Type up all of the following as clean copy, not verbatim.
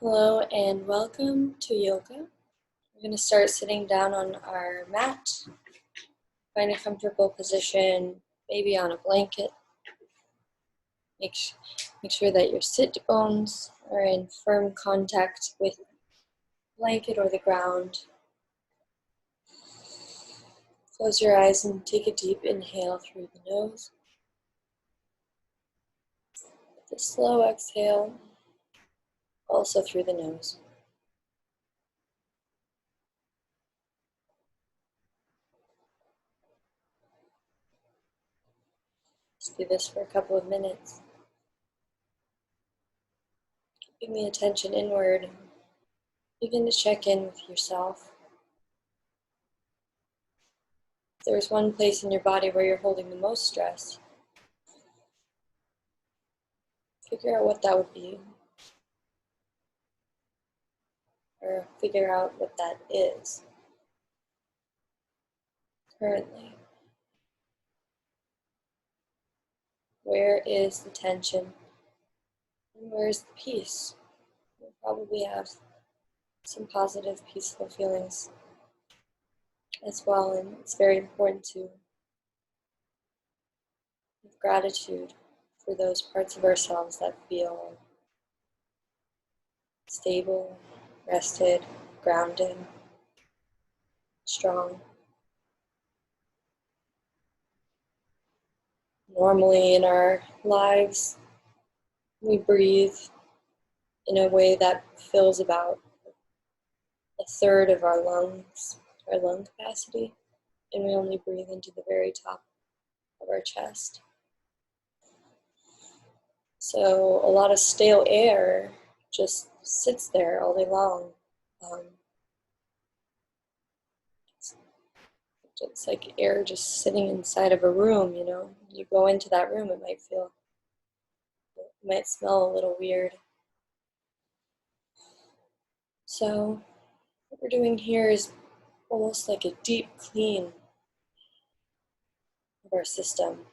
Hello and welcome to yoga. We're going to start sitting down on our mat. Find a comfortable position, maybe on a blanket. Make sure that your sit bones are in firm contact with the blanket or the ground. Close your eyes and take a deep inhale through the nose. With a slow exhale, also through the nose. Let's do this for a couple of minutes. Keeping the attention inward. Begin to check in with yourself. If there's one place in your body where you're holding the most stress, figure out what that would be, or figure out what that is currently. Where is the tension, and where is the peace? You'll probably have some positive, peaceful feelings as well, and it's very important to have gratitude for those parts of ourselves that feel stable, rested, grounded, strong. Normally in our lives, we breathe in a way that fills about a third of our lungs, our lung capacity, and we only breathe into the very top of our chest. So a lot of stale air just sits there all day long. It's like air just sitting inside of a room, you know. You go into that room, it might smell a little weird. So what we're doing here is almost like a deep clean of our system.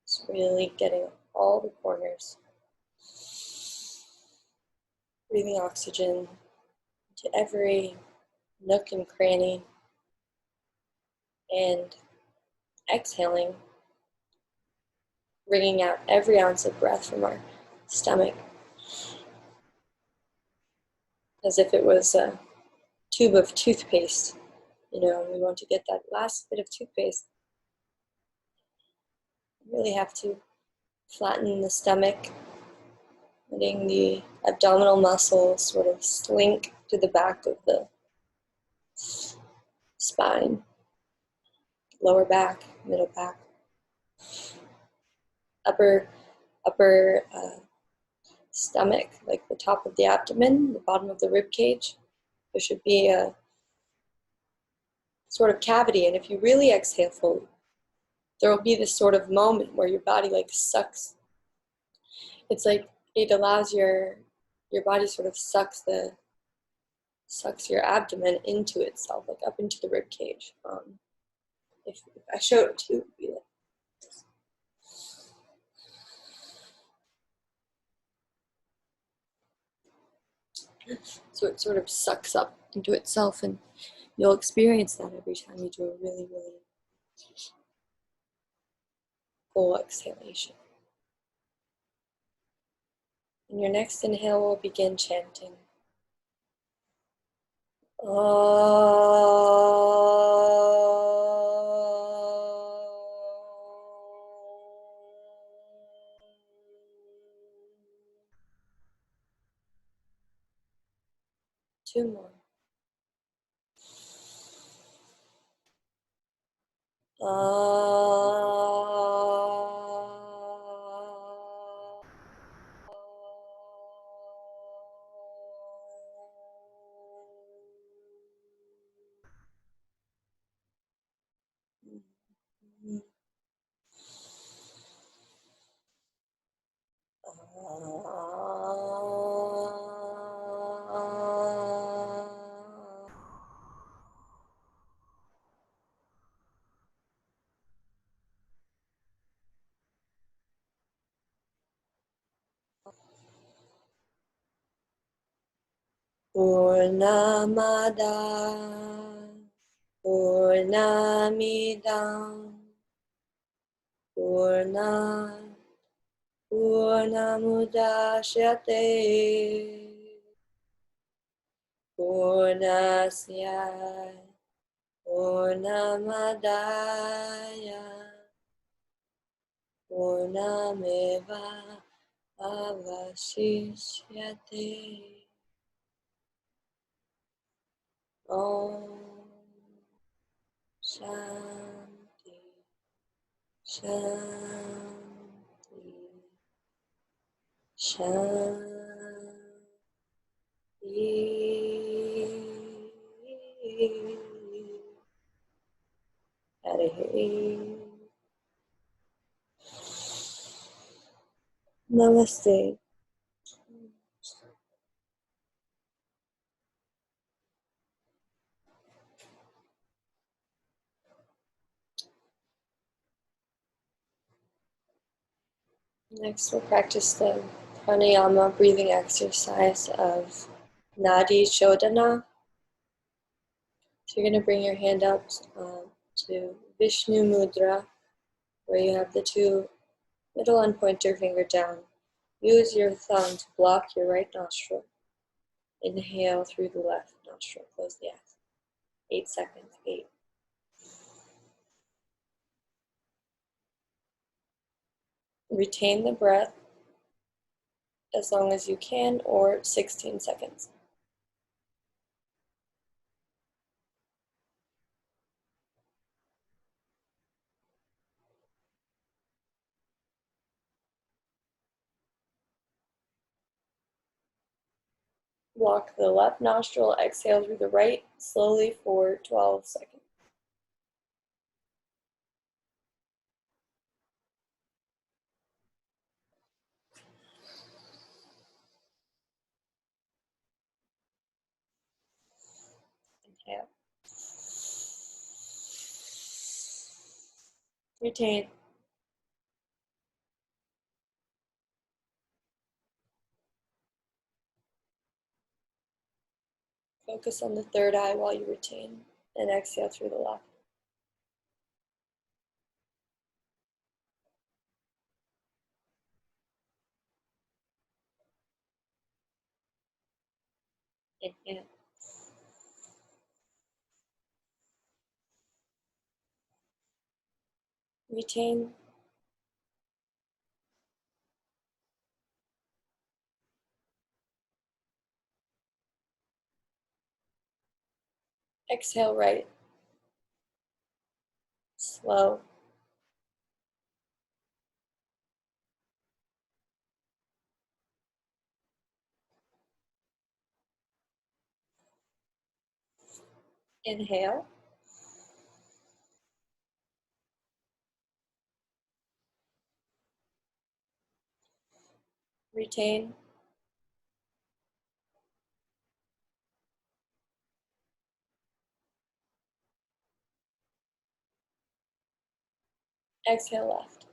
It's really getting all the corners. Breathing oxygen to every nook and cranny, and exhaling, wringing out every ounce of breath from our stomach, as if it was a tube of toothpaste. You know, we want to get that last bit of toothpaste. You really have to flatten the stomach, letting the abdominal muscles sort of slink to the back of the spine, lower back, middle back, upper stomach, like the top of the abdomen, the bottom of the rib cage. There should be a sort of cavity, and if you really exhale fully, there will be this sort of moment where your body like sucks. It's like it allows your body sort of sucks your abdomen into itself, like up into the rib cage. If I showed it to you, it would be like this. So it sort of sucks up into itself, and you'll experience that every time you do a really, really full exhalation. In your next inhale, we'll begin chanting. Two more. Purnamada Purnamidam Purnat Purnamudachyate Purnasya Purnamadaya Purnameva Avashishyate. Om Shanti Shanti Shanti. Hare. Namaste. Next, we'll practice the pranayama breathing exercise of Nadi Shodhana. So you're going to bring your hand up to Vishnu Mudra, where you have the two middle and pointer finger down. Use your thumb to block your right nostril. Inhale through the left nostril. Close the eyes. 8 seconds. 8. Retain the breath as long as you can, or 16 seconds. Block the left nostril, exhale through the right, slowly for 12 seconds. Inhale. Retain. Focus on the third eye while you retain, and exhale through the left. Inhale. Retain. Exhale right. Slow. Inhale. Retain. Exhale left.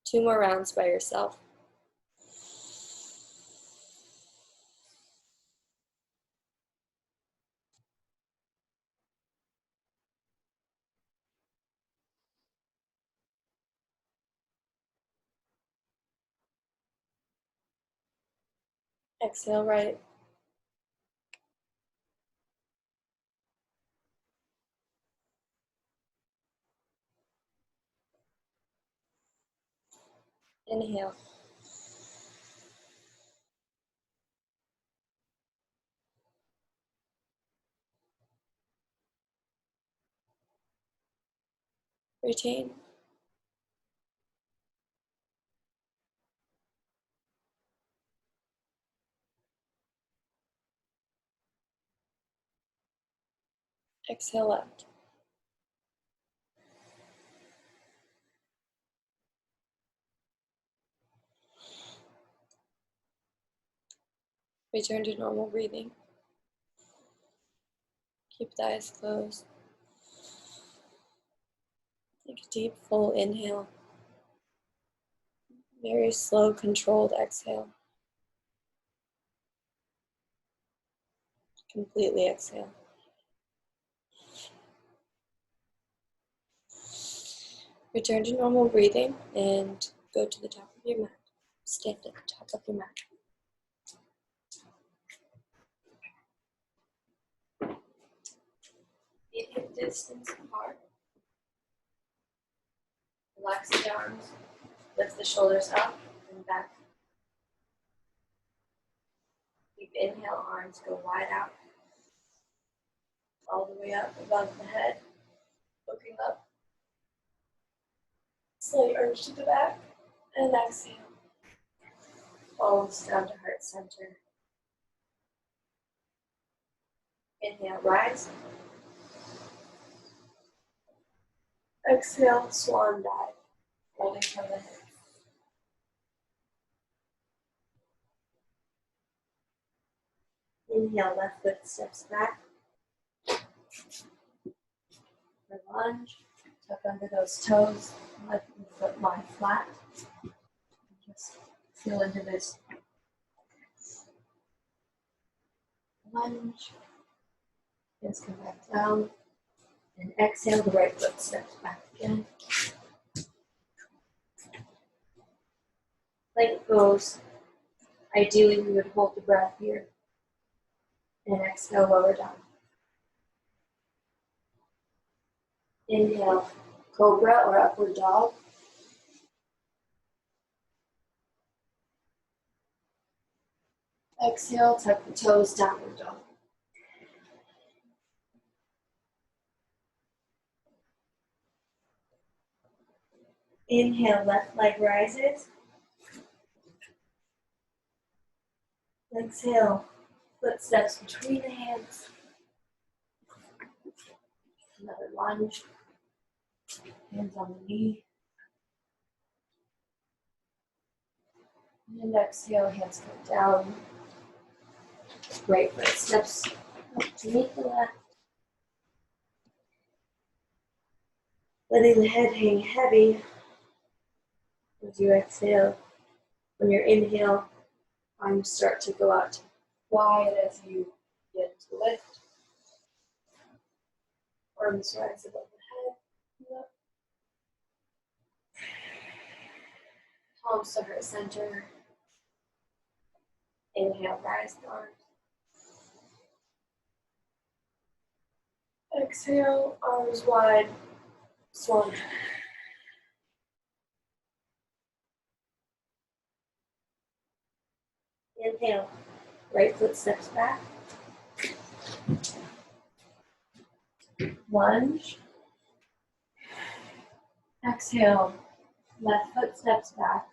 Two more rounds by yourself. Exhale right. Inhale. Retain. Exhale left. Return to normal breathing. Keep the eyes closed. Take a deep, full inhale. Very slow, controlled exhale. Completely exhale. Return to normal breathing and go to the top of your mat. Stand at the top of your mat. Feet hip distance apart. Relax the arms. Lift the shoulders up and back. Deep inhale, arms go wide out. All the way up above the head. Looking up. Slight arch to the back. And exhale. Palms down to heart center. Inhale, rise. Exhale, swan dive. Holding from the hips. Inhale, left foot steps back. For lunge, tuck under those toes. Let the foot lie flat. Just feel into this lunge. Hands come back down. And exhale, the right foot steps back again. Plank pose. Ideally, we would hold the breath here. And exhale, lower down. Inhale, cobra or upward dog. Exhale, tuck the toes, downward dog. Inhale, left leg rises. Exhale, footsteps between the hands. Another lunge. Hands on the knee. And exhale, hands come down. Right foot steps up to meet the left. Letting the head hang heavy as you exhale. On your inhale, arms start to go out wide as you begin to lift. Arms rise above the head. Palms to heart center. Inhale, rise the arms. Exhale, arms wide, swan. Inhale, right foot steps back. Lunge. Exhale, left foot steps back.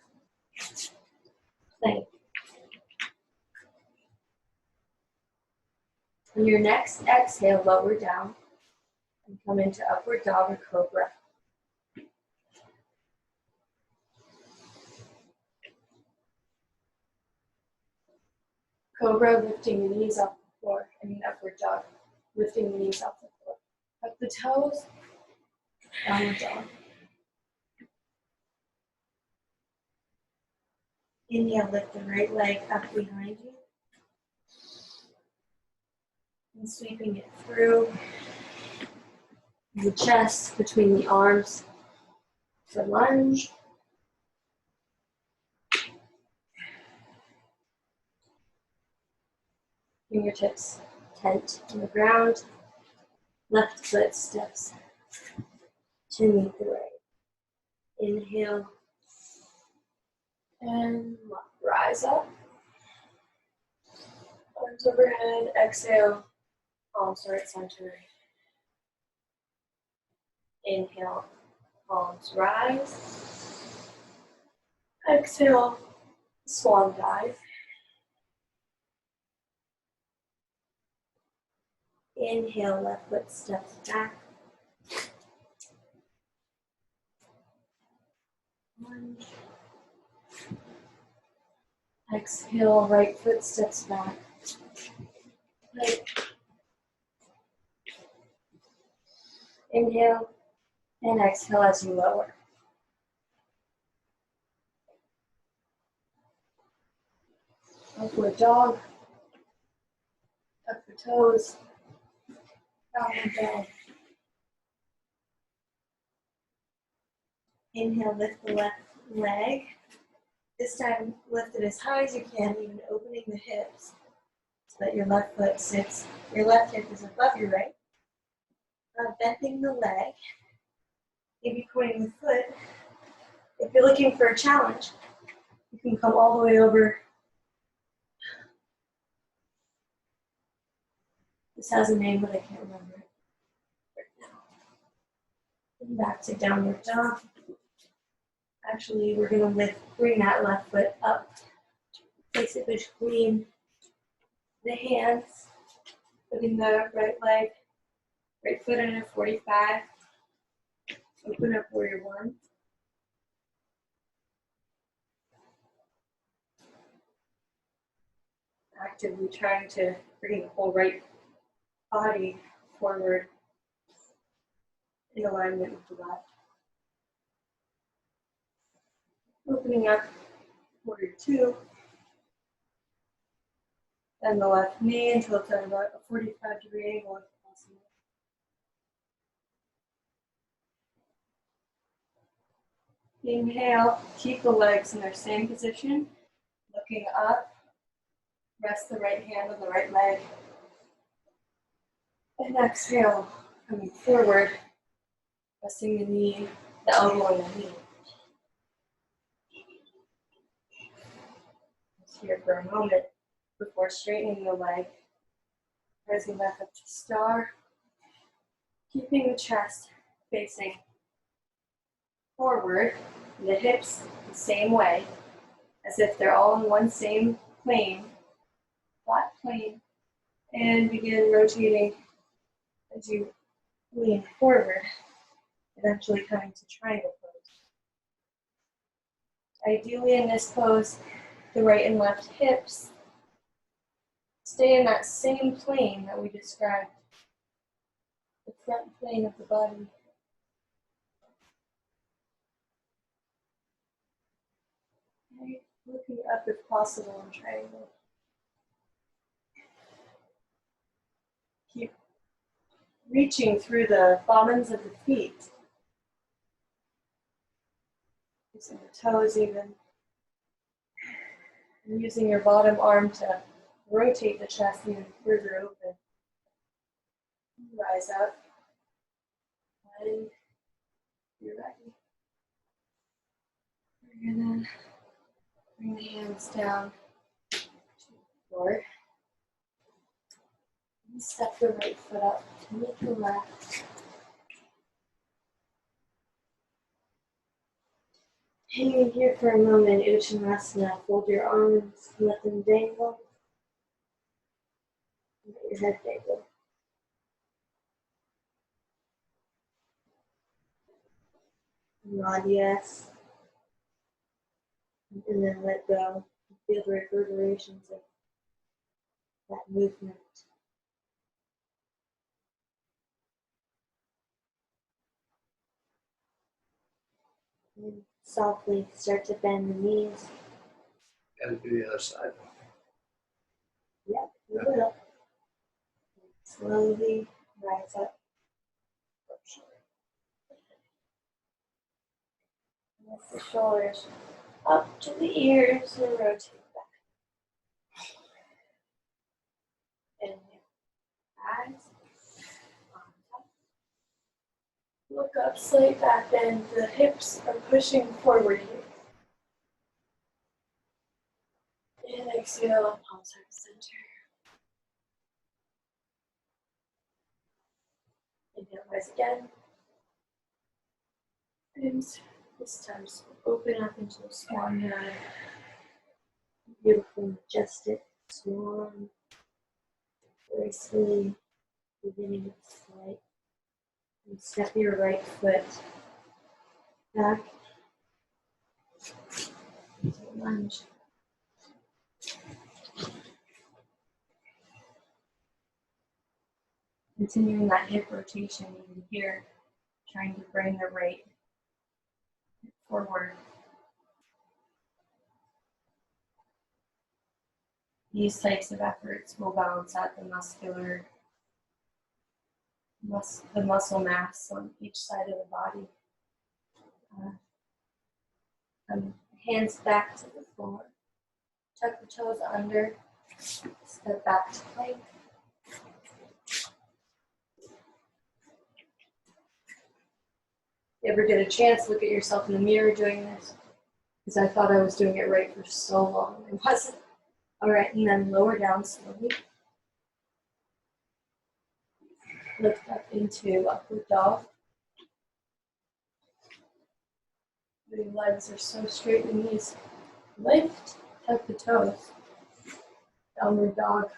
Plank. On your next exhale, lower down and come into upward dog or cobra. Cobra, lifting the knees off the floor. Upward dog, lifting the knees off the floor. Tuck the toes, downward dog. Inhale, lift the right leg up behind you. And sweeping it through the chest, between the arms for lunge. Fingertips tent on the ground. Left foot steps to meet the right. Inhale and rise up. Arms overhead. Exhale. Palms heart center. Inhale. Palms rise. Exhale. Swan dive. Inhale, left foot steps back. Lunge. Exhale, right foot steps back. Plank. Inhale and exhale as you lower. Upward dog. Tuck the toes. Downward dog. Inhale, lift the left leg. This time, lift it as high as you can, even opening the hips so that your left foot sits, your left hip is above your right. Bending the leg, maybe pointing the foot. If you're looking for a challenge, you can come all the way over. This has a name, but I can't remember it right now. And back to downward dog. Actually, we're going to bring that left foot up. Place it between the hands, putting the right foot in a 45. Open up warrior one. Actively trying to bring the whole right body forward in alignment with the left. Opening up warrior two. Bend the left knee until it's at about a 45-degree angle if possible. Inhale, keep the legs in their same position, looking up. Rest the right hand on the right leg. And exhale, coming forward, resting the elbow on the knee. Just here for a moment before straightening the leg. Rising back up to star. Keeping the chest facing forward, the hips the same way, as if they're all in one same plane, flat plane, and begin rotating as you lean forward, eventually coming to triangle pose. Ideally in this pose, the right and left hips stay in that same plane that we described, the front plane of the body. Okay. Looking up if possible in triangle. Keep reaching through the bottoms of the feet. Using the toes even. And using your bottom arm to rotate the chest even further open. Rise up. When you're ready. We're gonna bring the hands down to the floor. And step the right foot up to meet the left. Hanging here for a moment, Uttanasana. Fold your arms, let them dangle. Let your head dangle. Nod yes. And then let go. Feel the reverberations of that movement. And softly start to bend the knees. And do the other side. Yep, you will. Slowly rise up. Lift the shoulders up to the ears and rotate back. Inhale. Eyes on top. Look up, slight back bend. The hips are pushing forward here. And exhale, palms heart center. Inhale, rise again. And this time, so open up into a swan dive. Beautiful, majestic swan. Gracefully beginning its flight. And step your right foot back into lunge. Continuing that hip rotation even here. trying to bring the right forward. These types of efforts will balance out the muscle mass on each side of the body. Hands back to the floor. Tuck the toes under. Step back to plank. You ever get a chance, look at yourself in the mirror doing this? Because I thought I was doing it right for so long. I wasn't. All right, and then lower down slowly. Lift up into upward dog. Your legs are so straight, the knees lift, tuck the toes. Downward dog.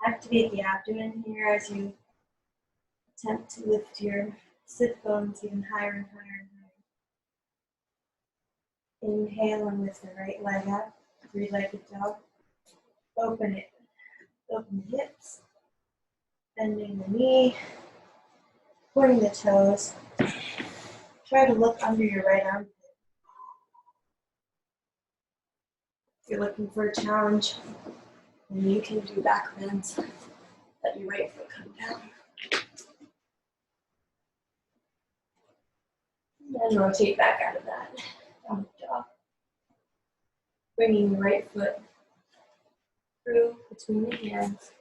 Activate the abdomen here as you attempt to lift your sit bones even higher and higher and higher. Inhale and lift the right leg up, three-legged dog. Open it. Open the hips. Bending the knee. Pointing the toes. Try to look under your right arm. If you're looking for a challenge, then you can do back bends. Let your right foot come down. And rotate back out of that. Downward dog. Bringing the right foot through between the hands.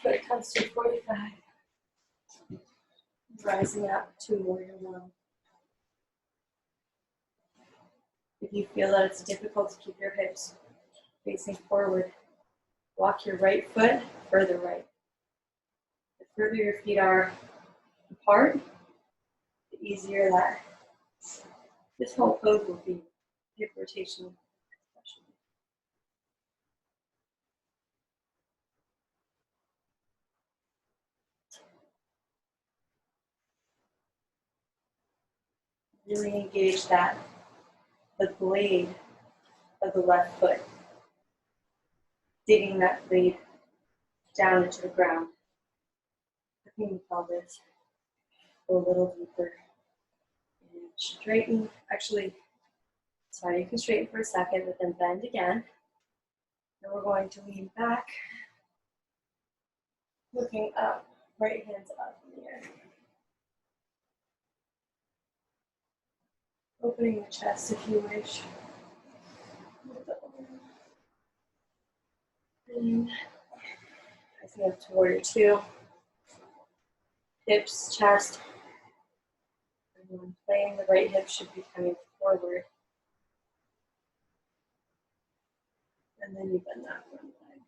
Foot comes to 45. Rising up to warrior one. If you feel that it's difficult to keep your hips facing forward, walk your right foot further right. The further your feet are apart, the easier that this whole pose will be. Hip rotation especially. Really engage the blade of the left foot, digging that blade down into the ground. Tucking the pelvis a little deeper. And straighten, you can straighten for a second, but then bend again. And we're going to lean back, looking up, right hands up in the air. Opening the chest if you wish. And rising up to warrior two. Hips, chest. And when playing, the right hip should be coming forward. And then you bend that one leg.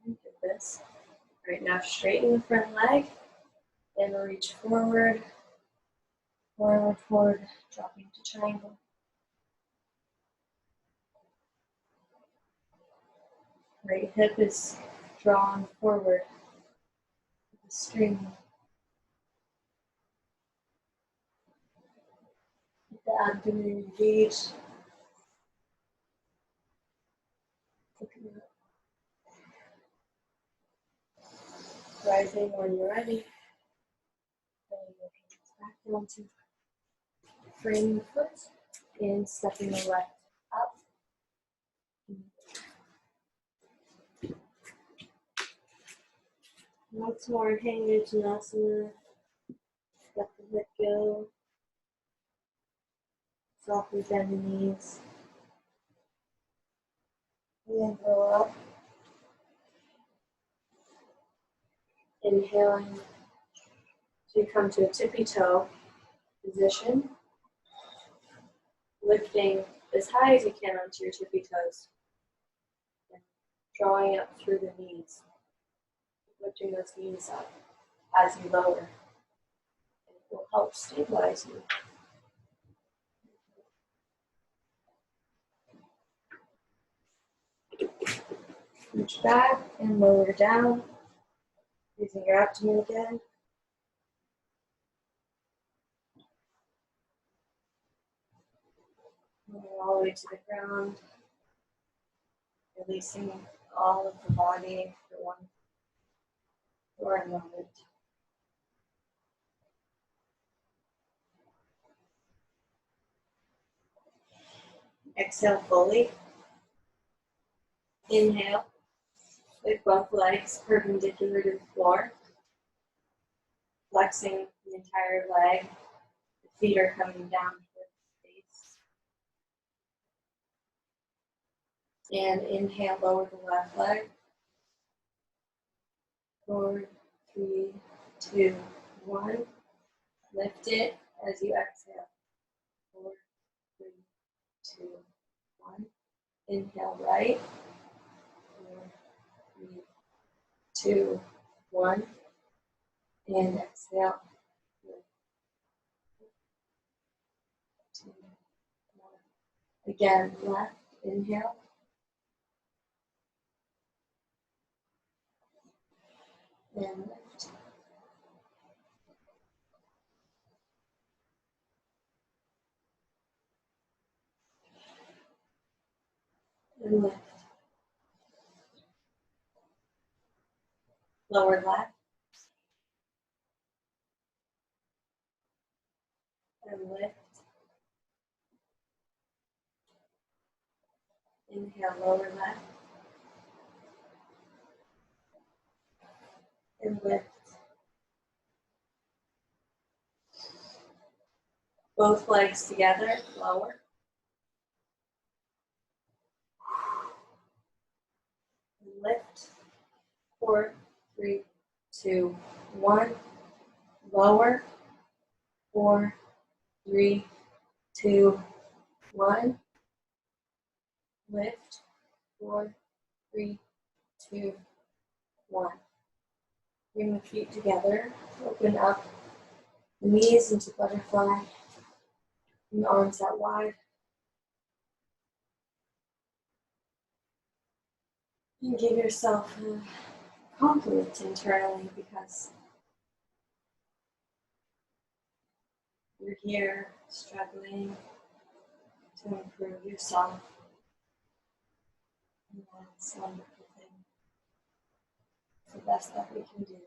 Look at this. Right now, straighten the front leg. Then we'll reach forward, forward, dropping to triangle. Right hip is drawn forward. The string. Keep the abdomen engaged. Rising when you're ready. Back down to frame the foot and stepping the left up. Once more, Hangirjanasana. Let the hip go. Softly bend the knees. And then go up. Inhaling to come to a tippy toe position. Lifting as high as you can onto your tippy toes. And drawing up through the knees. Lifting those knees up as you lower. And it will help stabilize you. Reach back and lower down, using your abdomen again. Moving all the way to the ground, releasing all of the body for a moment. Exhale fully. Inhale with both legs perpendicular to the floor, flexing the entire leg. The feet are coming down towards the face. And inhale, lower the left leg. 4, 3, 2, 1. Lift it as you exhale. 4, 3, 2, 1. Inhale right. 4, 3, 2, 1. And exhale. 4, 2, 1. Again, left. Inhale. And lift. And lift. Lower left. And lift. Inhale, lower left. And lift. Both legs together, lower. And lift. 4, 3, 2, 1. Lower. 4, 3, 2, 1. Lift. 4, 3, 2, 1. Bring the feet together. Open up the knees into butterfly. And the arms out wide. And give yourself a compliment internally because you're here struggling to improve yourself. And that's a wonderful thing. It's the best that we can do.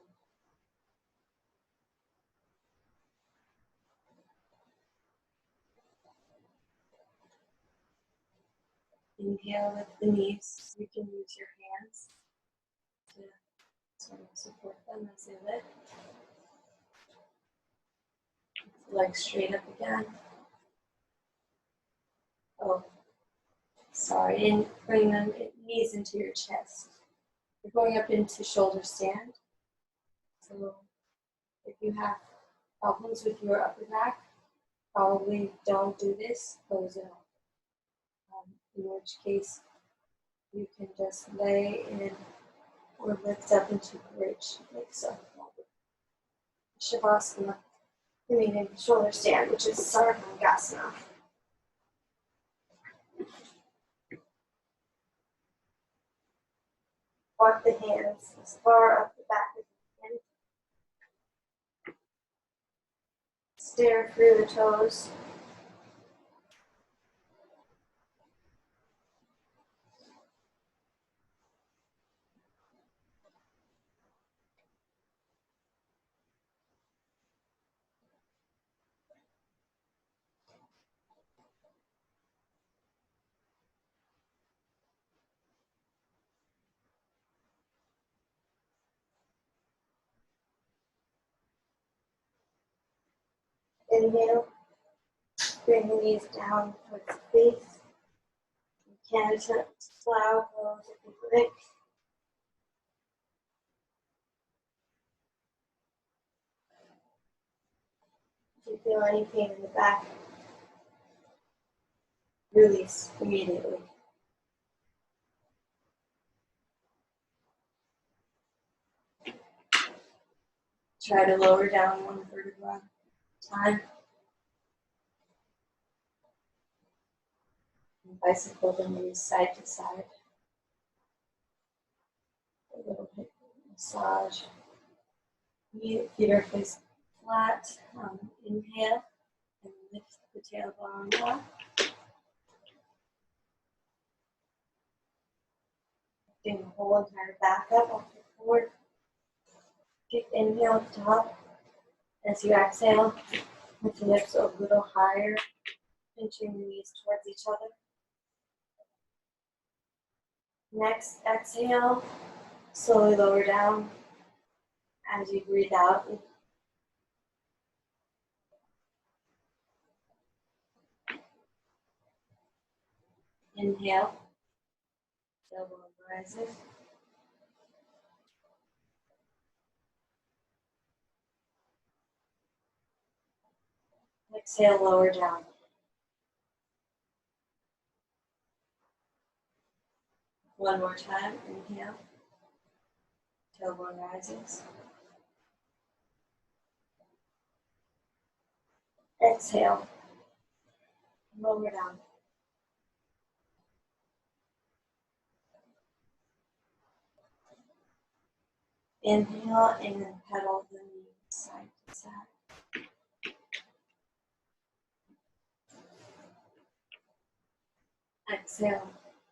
Inhale with the knees. You can use your hands to sort of support them as they lift. Legs straight up again. Oh, sorry. And bring them knees into your chest. You're going up into shoulder stand. So if you have problems with your upper back, probably don't do this. Close it up. In which case, you can just lay in or lift up into bridge, like so. Shavasana, meaning shoulder stand, which is Sarvangasana. Walk the hands as far up the back as you can. Stare through the toes. Inhale, bring the knees down towards the face. You can attempt to plow pose if you like. If you feel any pain in the back, release immediately. Try to lower down one vertebra at a time. And bicycle the knees side to side. Massage. Feet are facing flat. Inhale and lift the tailbone up. Lifting the whole entire back up off the floor. Take the inhale up top. As you exhale, lift the hips a little higher, pinching the knees towards each other. Next, exhale, slowly lower down as you breathe out. Inhale, tailbone rises. Exhale, lower down. One more time, inhale, tailbone rises. Exhale, lower down. Inhale and pedal the knees side to side. Exhale,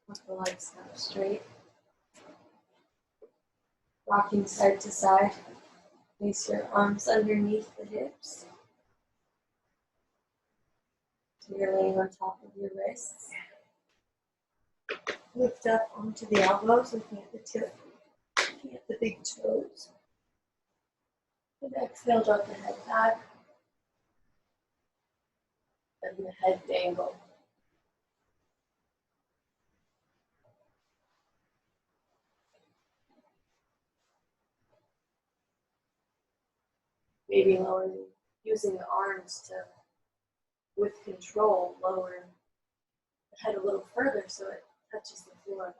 let the legs up straight. Rocking side to side. Place your arms underneath the hips. So you're laying on top of your wrists. Lift up onto the elbows, looking at the tip, looking at the big toes. And exhale, drop the head back. And the head dangle. Maybe lowering, using the arms to, with control, lower the head a little further so it touches the floor.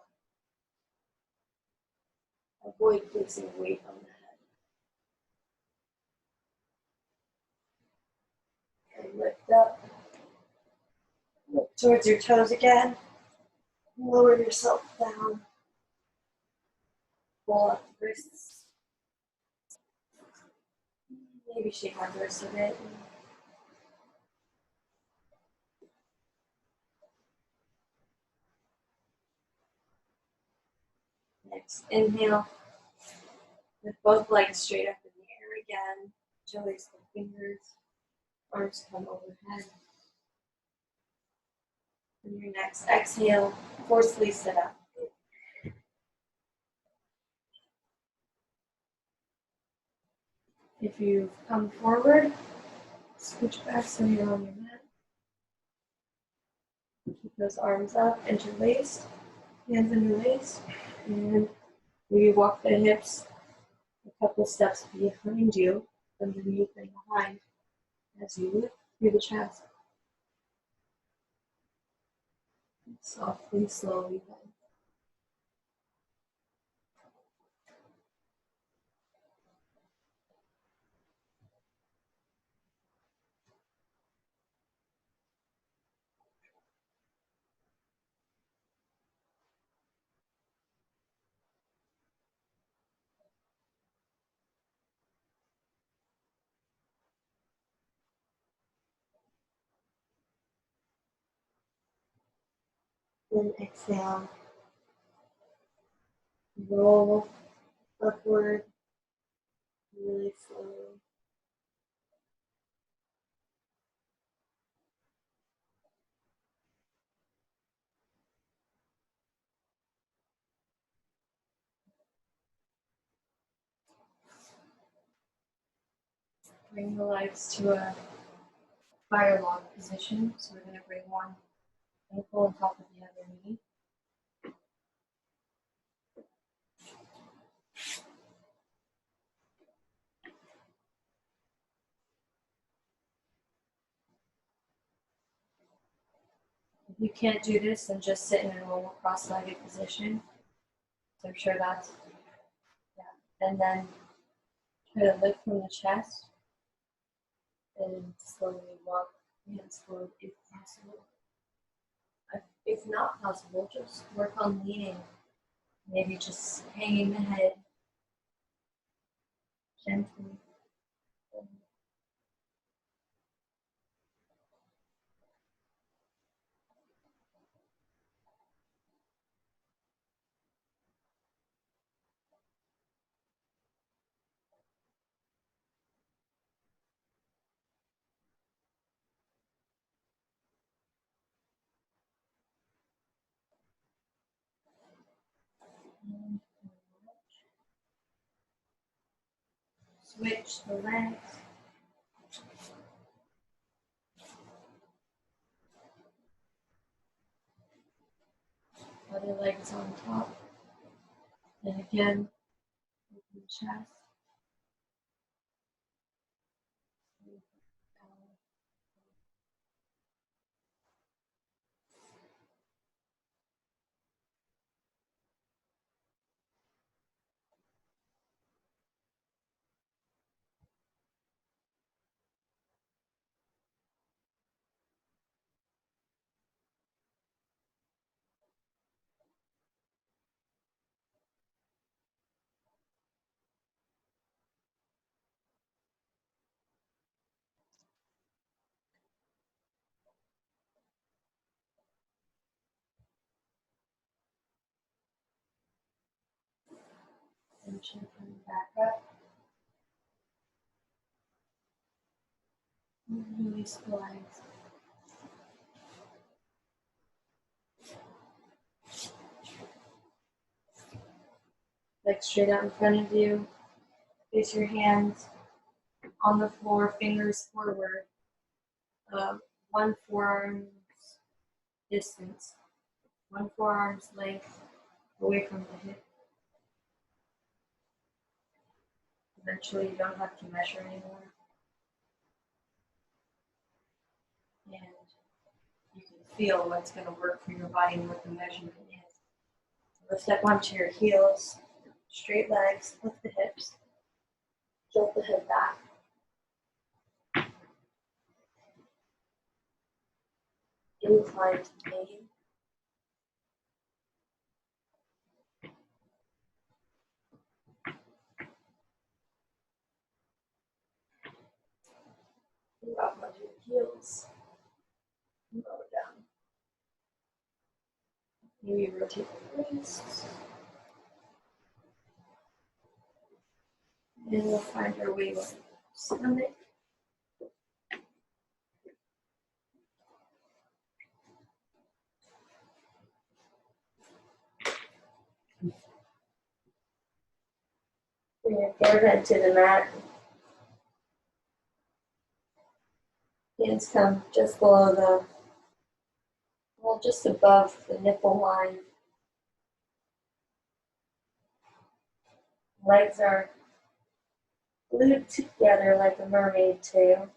Avoid placing weight on the head. And lift up. Look towards your toes again. Lower yourself down. Pull up the wrists. Maybe shake my wrists a bit. Next, inhale. With both legs straight up in the air again. Interlace the fingers. Arms come overhead. And your next exhale, forcefully sit up. If you've come forward, scooch back so you're on your mat. Keep those arms up, interlaced, hands interlaced, and maybe walk the hips a couple steps behind you, underneath and behind, as you lift through the chest. Softly, slowly bend. Then exhale, roll upward, really slowly. Bring the legs to a fire log position. So we're going to bring one ankle on top of the other knee. If you can't do this, then just sit in a normal cross-legged position. So I'm sure that's, yeah. And then try to lift from the chest and slowly walk hands forward if possible. If not possible, just work on leaning. Maybe just hanging the head gently. Switch the legs. Other legs on top. And again, open the chest. Tension coming back up. And release the legs. Legs straight out in front of you. Place your hands on the floor, fingers forward. One forearm's distance. One forearm's length away from the hip. Eventually you don't have to measure anymore. And you can feel what's going to work for your body and what the measurement is. So step onto your heels, straight legs, lift the hips, tilt the head back. Incline to pain. Move up onto your heels. Lower down. Maybe rotate the wrists. And we'll find our way with stomach. Bring your forehead to the mat. Hands come just below just above the nipple line. Legs are glued together like a mermaid tail.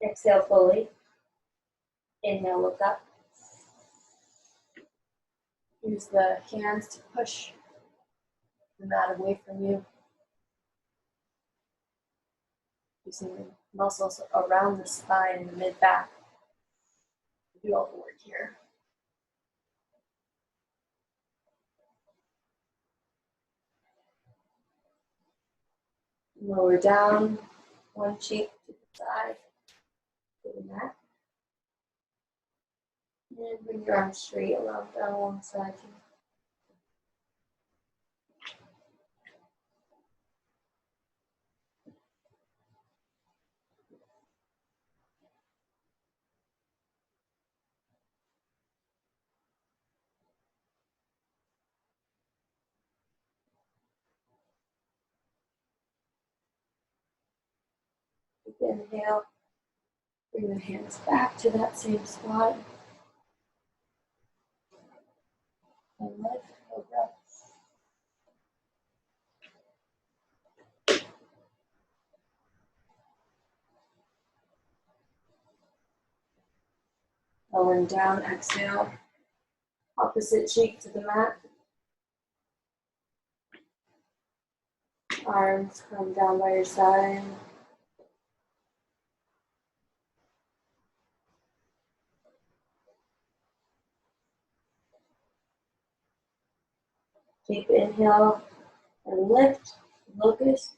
Exhale fully. Inhale, look up. Use the hands to push the mat away from you. Using the muscles around the spine and the mid-back. Do all the work here. Lower down, one cheek to the side, to the mat. And bring your arms straight down alongside you. Inhale, bring the hands back to that same spot. And lift, cobra. Lowering down, exhale. Opposite cheek to the mat. Arms come down by your side. Deep inhale and lift, locust.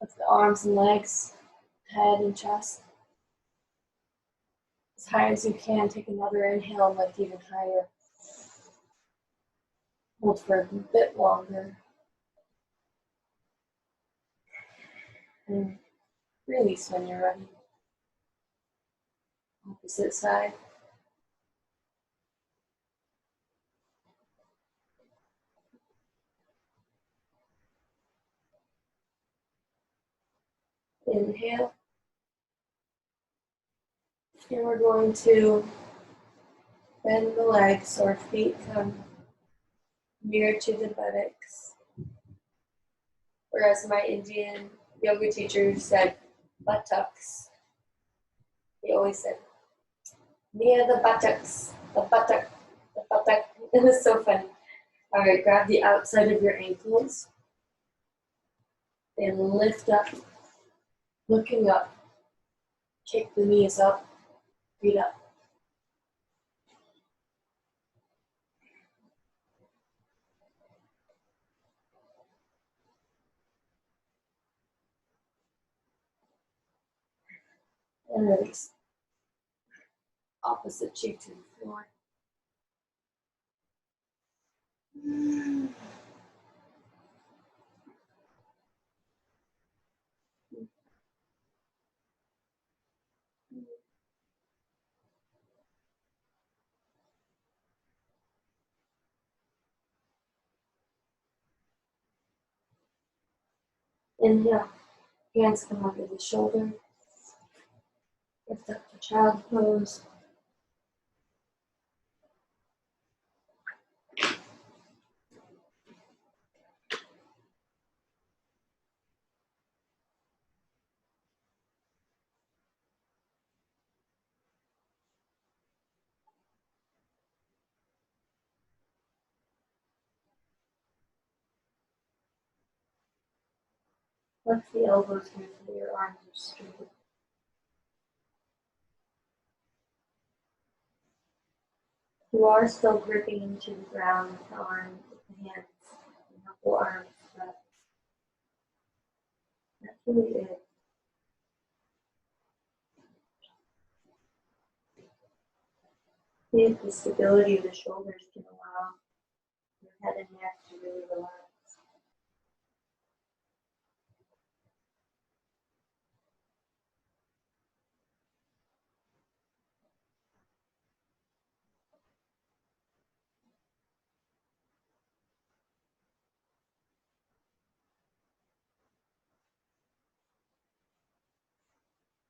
Lift the arms and legs, head and chest. As high as you can, take another inhale and lift even higher. Hold for a bit longer. And release when you're ready. Opposite side. Inhale. And we're going to bend the legs so our feet come near to the buttocks. Whereas my Indian yoga teacher said buttocks. He always said, near the buttocks, the buttock, the buttock. It was so funny. All right, grab the outside of your ankles and lift up, looking up. Kick the knees up, feet up. And release. Opposite cheek to the floor. Inhale, hands come under the shoulder. Lift up to child pose. Lift the elbows here so your arms are straight. You are still gripping into the ground with the arms, with the hands, and knuckle arms, but that's really it. See if the stability of the shoulders can allow your head and neck to really relax.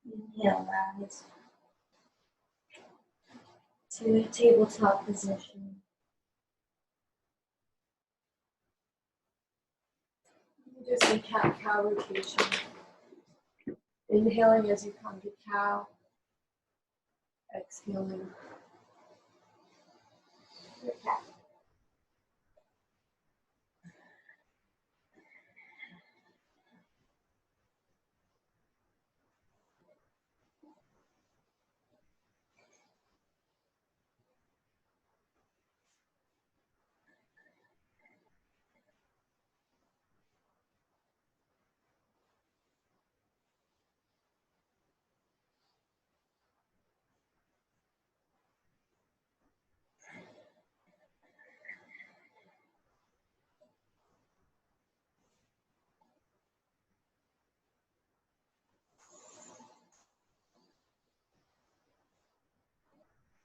Inhale, rise to a tabletop position. Just a cat-cow rotation. Inhaling as you come to cow. Exhaling your cat.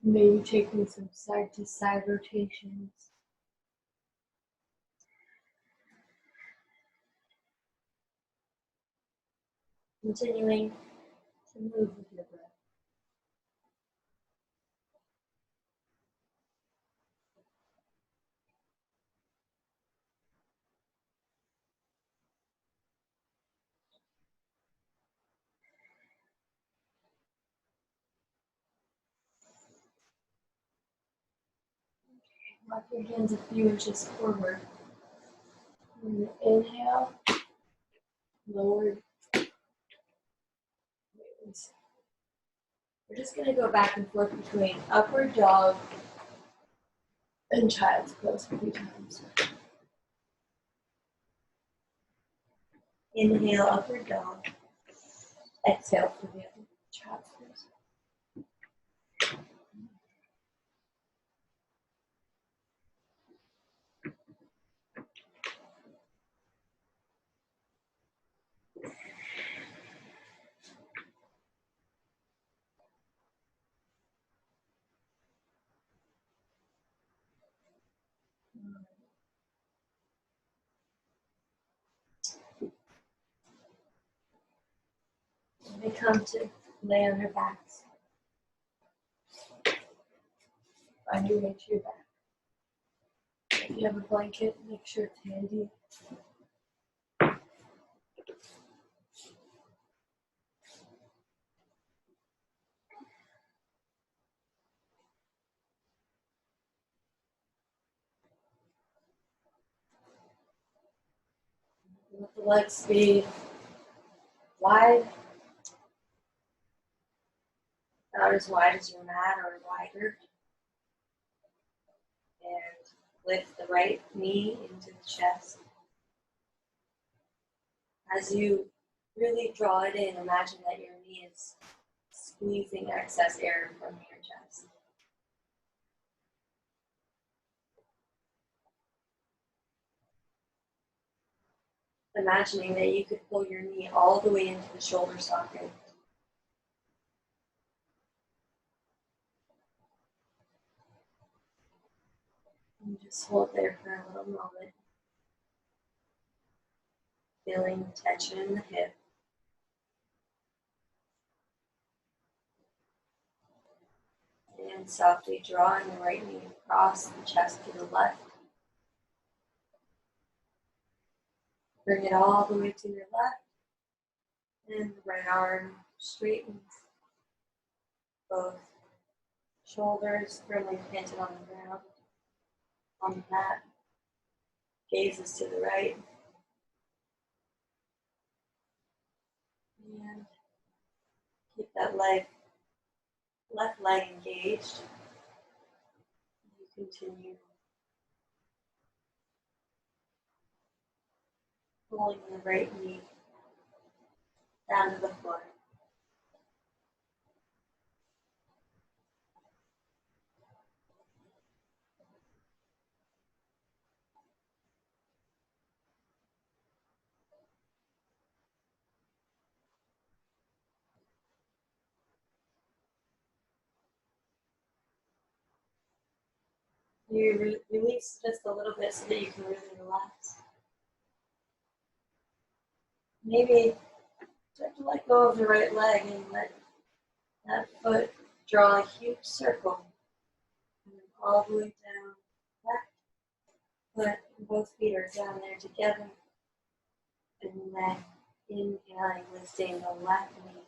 Maybe taking some side-to-side rotations. Continuing to move with your breath. Walk your hands a few inches forward. Inhale, lower. We're just going to go back and forth between upward dog and child's pose a few times. Inhale, upward dog. Exhale for the other chapters. We come to lay on our backs. Find your way to your back. If you have a blanket, make sure it's handy. Let the legs be wide, not as wide as your mat or wider. And lift the right knee into the chest. As you really draw it in, imagine that your knee is squeezing excess air from your chest. Imagining that you could pull your knee all the way into the shoulder socket. And just hold there for a little moment. Feeling the tension in the hip. And softly drawing the right knee across the chest to the left. Bring it all the way to your left. And the right arm straightens. Both shoulders firmly planted on the ground. On the mat. Gazes to the right. And keep that left leg engaged. You continue pulling the right knee down to the floor. You release just a little bit so that you can really relax. Maybe start to let go of the right leg and let that foot draw a huge circle. And then all the way down left foot, both feet are down there together. And then inhaling, lifting the left knee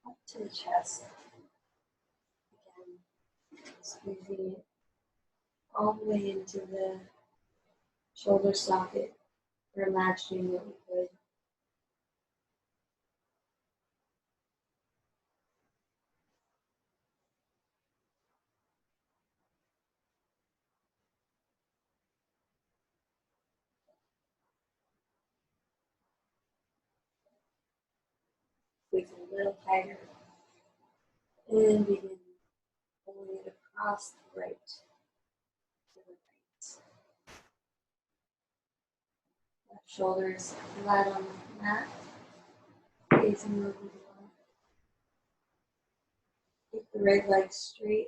up to the chest. Again, squeezing it all the way into the shoulder socket. Or imagining that we could. Squeeze it a little tighter. And begin pulling it across the right to the right. Left shoulder is flat on the mat. Gazing over the left. Keep the right leg straight.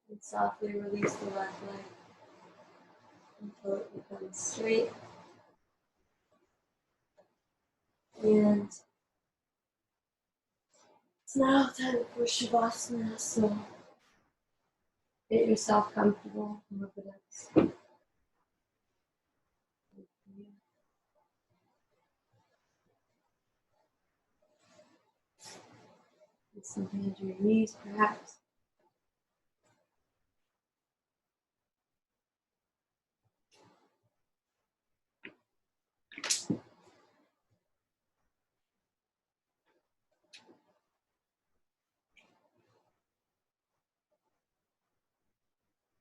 And softly release the left leg until it becomes straight. And it's now time for Shavasana, so get yourself comfortable, whoever that's. And Something into your knees, perhaps.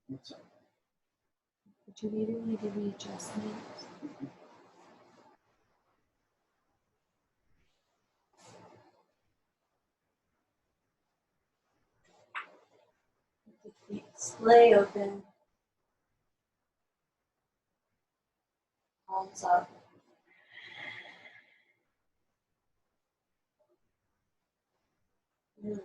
Would you maybe want to give me adjustments? The feet splay open. Palms up. Really